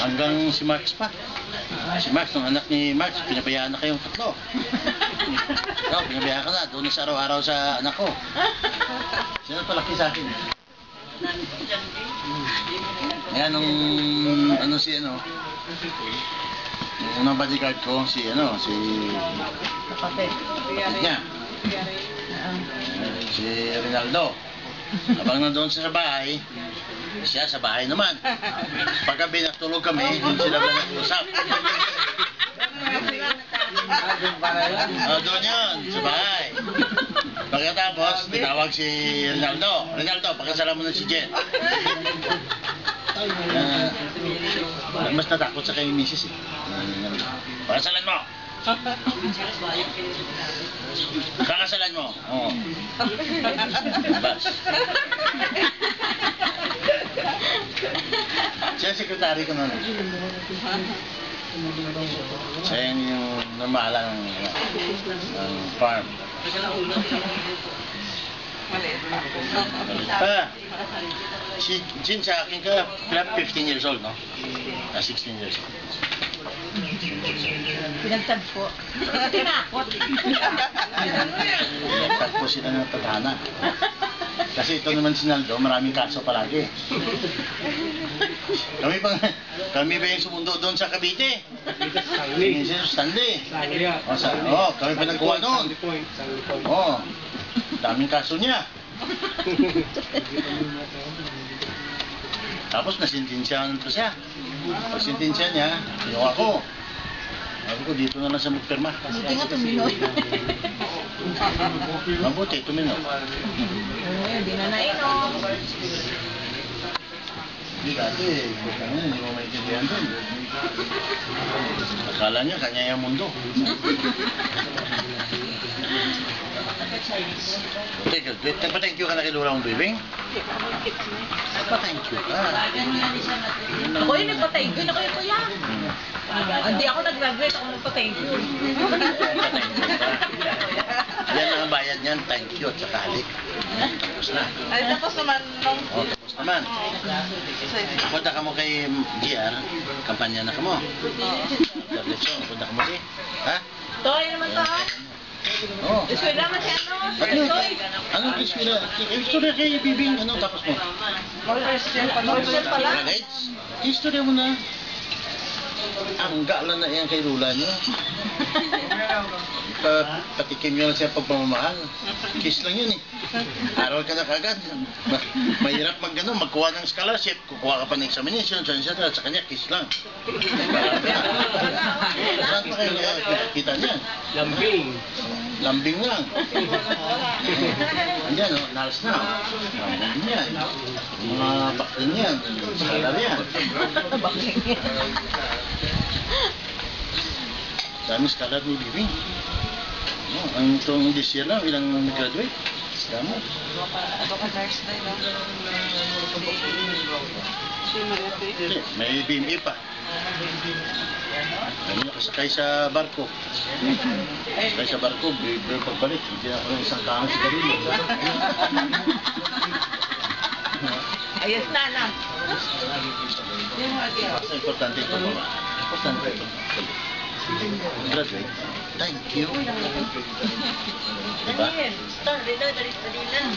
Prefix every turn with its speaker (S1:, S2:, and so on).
S1: Hanggang si Max pa. Si Max, nung anak ni Max, pinabayaan na kayong tatlo. Ikaw, pinabayaan ka na. Doon na sa araw-araw sa anak ko. Sino palaki sa akin? Yan, nung ano si ano, yung unang bodyguard ko, si kapatid niya. Si Rinaldo. Habang nandun sa bahay, siya sa bahay naman. Paggabi natulog kami, hindi sila ba nag-usap? Doon yun, sa bahay. Pagkatapos, tinawag si Rinaldo. Rinaldo, pagkasala mo na si Jen. Mas natakot sa kay Mrs. eh. Pagkasalan mo! Kakasalan mo! Oo. Bas. Siya ang sekretary ko noon. Siya yung namala ng farm. Malit pa. Si Jin sa akin ka, 15 years old, no? 16 years old.
S2: Pinagtagpo. Tinakot.
S1: Pinagtagpo sila ng tadhana. Kasi ito naman si Naldo, maraming kaso palagi. Kami ba yung sumundo doon sa Cavite? Stanley. Kami pa nagkuha noon. Daming kaso niya. Tapos nasintensyahan pa siya. Pag sintensya niya, kinuha ko. Sabi ko, dito na lang sa magpirma.
S2: Buti nga tuminoy.
S1: Mabuti, tumino.
S2: Hindi na nainom.
S1: Hindi dati, hindi mo maintindihan doon. Akala niya, kanya yung mundo. Nagpa-thank you ka na kay Lola mong bibing? Nagpa-thank you ka.
S2: Ako yung nagpa-thank you na kayo kuya. Hindi ako nag-graduate, ako nagpa-thank you.
S1: Nagpa-thank you ka. Yan ang bayad niyan, thank you at saka halik. Tapos na.
S3: Ay, tapos naman nung...
S1: Tapos naman. Punta ka mo kay GR, kampanya na ka mo. Punta ka mo kay... Ha?
S2: Toy naman to ha?
S1: Oo.
S2: Iswila naman si ano?
S1: Toy! Anong iswila? Istorya kay Bibing, ano tapos mo?
S2: Christian pala.
S1: College? Istorya mo na. Ang gala na yan kay Lula niya. Patikim nyo lang siya pagpamamahal. Kiss lang yun eh. Aral ka na kagad. Mahirap magkuha ng scholarship. Kukuha ka pa ng examination. At sa kanya, kiss lang. Saan pa kayo kita niyan? Lambing lang. Andiyan, nalas na. Lambing yan. Mga bakling yan. Scholar yan. Dami scholar ni Bibing. Ang itong this year lang, ilang nag-graduate? Dami.
S3: Baka nurse na yun.
S1: May BMA pa. Kami nakasakay sa barko. Sakay sa barko, bigay pagbalik. Hindi na ako ng isang kaang sigarilyo.
S2: Ayos na na.
S1: Basta importante ito pa. Importante ito. Graduate. Thank you. Diba?
S2: Dali lang.